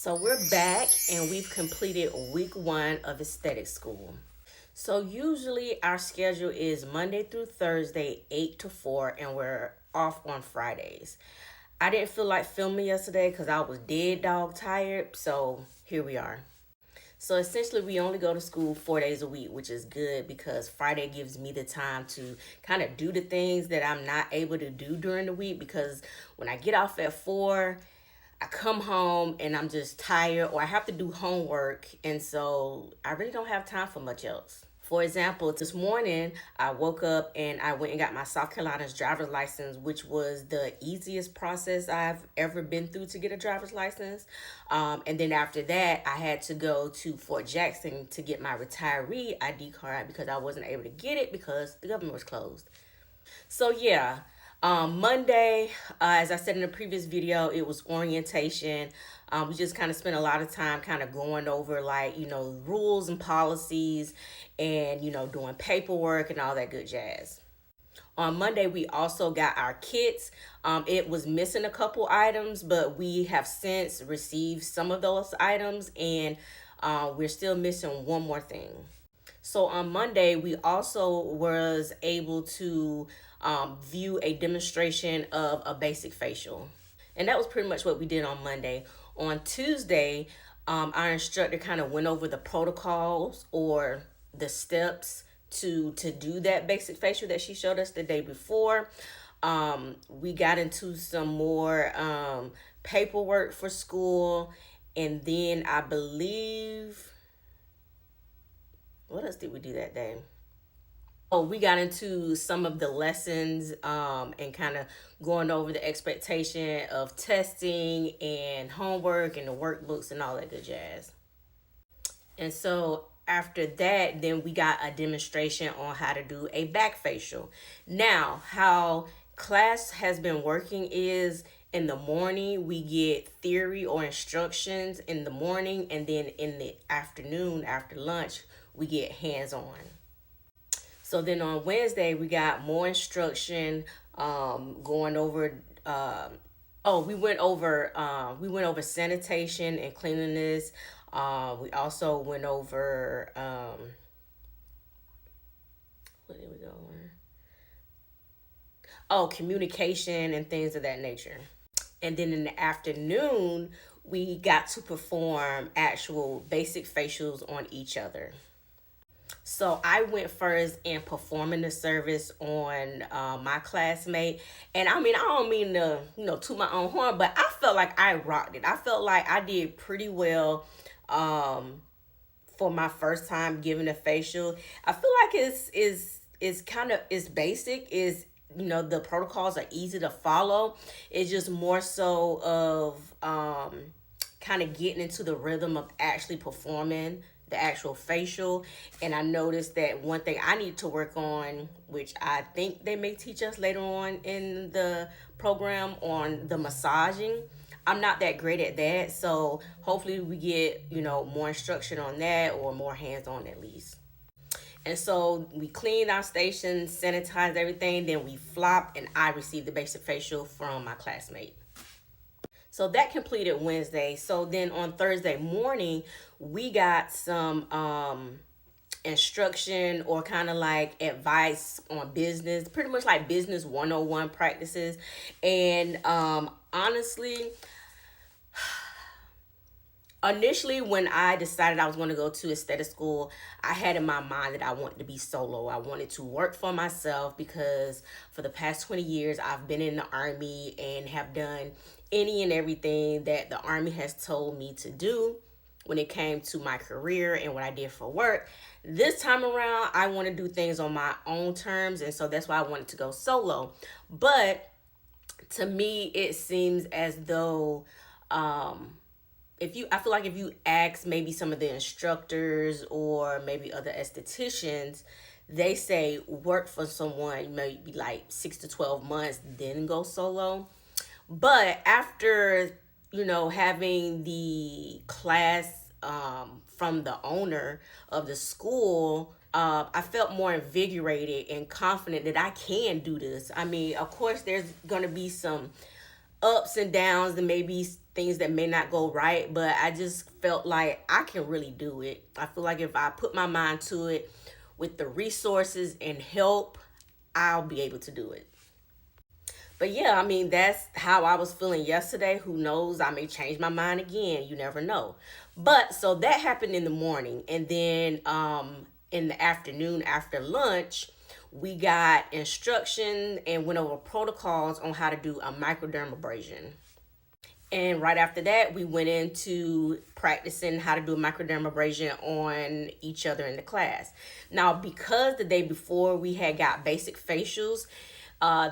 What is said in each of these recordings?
So we're back and we've completed week 1 of aesthetic school. So usually our schedule is Monday through Thursday, 8 to 4, and we're off on Fridays. I didn't feel like filming yesterday because I was dead dog tired, so here we are. So essentially, we only go to school 4 days a week, which is good because Friday gives me the time to kind of do the things that I'm not able to do during the week. Because when I get off at 4, I come home and I'm just tired, or I have to do homework, and so I really don't have time for much else. For example, this morning I woke up and I went and got my South Carolina's driver's license, which was the easiest process I've ever been through to get a driver's license. And then after that, I had to go to Fort Jackson to get my retiree ID card because I wasn't able to get it because the government was closed. So yeah, Monday, as I said in the previous video, it was orientation. We just kind of spent a lot of time kind of going over like, rules and policies and, doing paperwork and all that good jazz. On Monday, we also got our kits. It was missing a couple items, but we have since received some of those items, and we're still missing one more thing. So on Monday, we also was able to view a demonstration of a basic facial. And that was pretty much what we did on Monday. On Tuesday, our instructor kind of went over the protocols or the steps to do that basic facial that she showed us the day before. We got into some more paperwork for school. And then I believe, what else did we do that day? Oh, we got into some of the lessons and kind of going over the expectation of testing and homework and the workbooks and all that good jazz. And so after that, then we got a demonstration on how to do a back facial. Now, how class has been working is in the morning we get theory or instructions in the morning, and then in the afternoon after lunch we get hands-on. So then on Wednesday, we got more instruction, going over. We went over sanitation and cleanliness. We also went over. What did we go over? Oh, communication and things of that nature. And then in the afternoon, we got to perform actual basic facials on each other. So I went first in performing the service on my classmate. And I mean, I don't mean to, toot my own horn, but I felt like I rocked it. I felt like I did pretty well for my first time giving a facial. I feel like it's kind of, it's basic, is the protocols are easy to follow. It's just more so of kind of getting into the rhythm of actually performing the actual facial. And I noticed that one thing I need to work on, which I think they may teach us later on in the program, on the massaging. I'm not that great at that, so hopefully we get more instruction on that, or more hands-on at least. And so we cleaned our station, sanitized everything, then we flopped, and I received the basic facial from my classmate. So that completed Wednesday. So then on Thursday morning, we got some instruction or kind of like advice on business, pretty much like business 101 practices. And honestly, initially when I decided I was going to go to aesthetic school, I had in my mind that I wanted to be solo. I wanted to work for myself because for the past 20 years I've been in the Army and have done any and everything that the Army has told me to do when it came to my career and what I did for work. This time around, I want to do things on my own terms, and so that's why I wanted to go solo. But to me, it seems as though I feel like if you ask maybe some of the instructors or maybe other estheticians, they say work for someone maybe like 6 to 12 months, then go solo. But after, having the class from the owner of the school, I felt more invigorated and confident that I can do this. I mean, of course, there's going to be some ups and downs and maybe things that may not go right, but I just felt like I can really do it. I feel like if I put my mind to it with the resources and help, I'll be able to do it. But yeah, I mean, that's how I was feeling yesterday. Who knows? I may change my mind again. You never know. But so that happened in the morning. And then in the afternoon after lunch, we got instruction and went over protocols on how to do a microdermabrasion. And right after that, we went into practicing how to do a microdermabrasion on each other in the class. Now, because the day before we had got basic facials,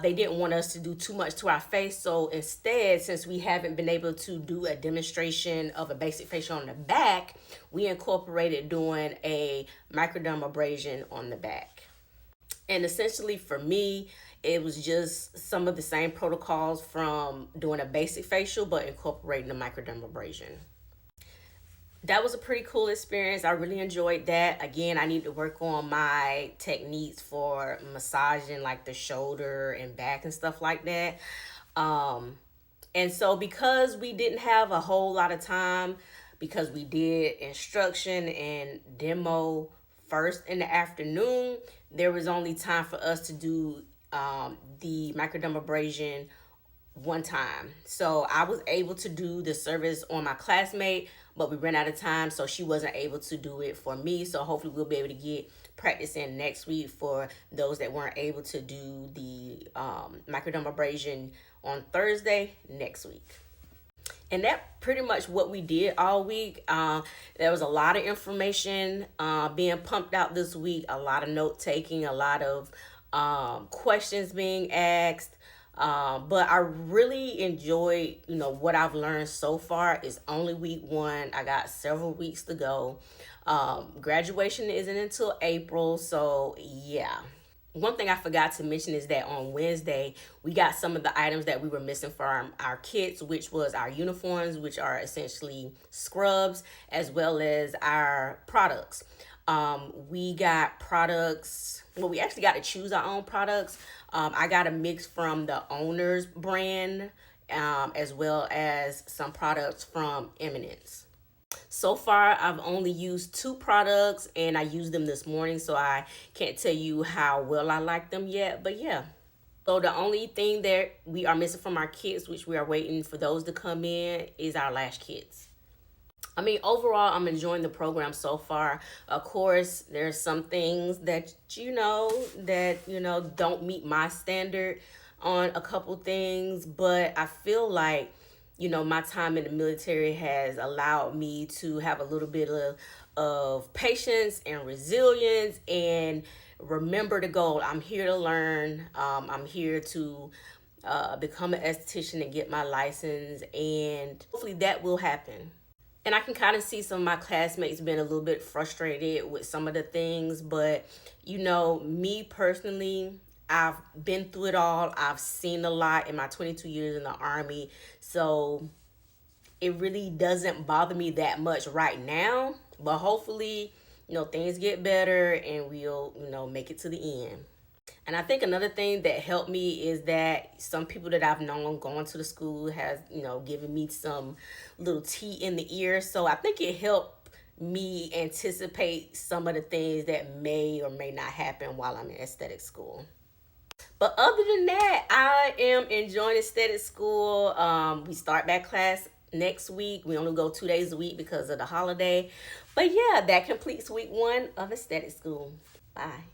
they didn't want us to do too much to our face. So instead, since we haven't been able to do a demonstration of a basic facial on the back, we incorporated doing a microdermabrasion on the back. And essentially for me, it was just some of the same protocols from doing a basic facial, but incorporating the microdermabrasion. That was a pretty cool experience. I really enjoyed that. Again, I need to work on my techniques for massaging like the shoulder and back and stuff like that. Um, and so because we didn't have a whole lot of time, because we did instruction and demo first in the afternoon, there was only time for us to do the microdermabrasion one time. So I was able to do the service on my classmate, but we ran out of time, so she wasn't able to do it for me. So hopefully we'll be able to get practice in next week for those that weren't able to do the microdermabrasion on Thursday next week. And that pretty much what we did all week. There was a lot of information being pumped out this week, a lot of note taking, a lot of questions being asked. But I really enjoyed, what I've learned so far. Is only week one. I got several weeks to go. Graduation isn't until April, so yeah. One thing I forgot to mention is that on Wednesday, we got some of the items that we were missing for our kits, which was our uniforms, which are essentially scrubs, as well as our products. We got products, well, we actually got to choose our own products. I got a mix from the owner's brand, as well as some products from Eminence. So far, I've only used two products and I used them this morning, so I can't tell you how well I like them yet, but yeah. So the only thing that we are missing from our kits, which we are waiting for those to come in, is our lash kits. I mean, overall, I'm enjoying the program so far. Of course, there's some things that, don't meet my standard on a couple things, but I feel like, my time in the military has allowed me to have a little bit of patience and resilience and remember the goal. I'm here to learn. I'm here to become an esthetician and get my license, and hopefully that will happen. And I can kind of see some of my classmates being a little bit frustrated with some of the things, but me personally, I've been through it all. I've seen a lot in my 22 years in the Army, so it really doesn't bother me that much right now. But hopefully, things get better and we'll, make it to the end. And I think another thing that helped me is that some people that I've known going to the school has, given me some little tea in the ear. So I think it helped me anticipate some of the things that may or may not happen while I'm in aesthetic school. But other than that, I am enjoying aesthetic school. We start back class next week. We only go 2 days a week because of the holiday. But yeah, that completes week one of aesthetic school. Bye.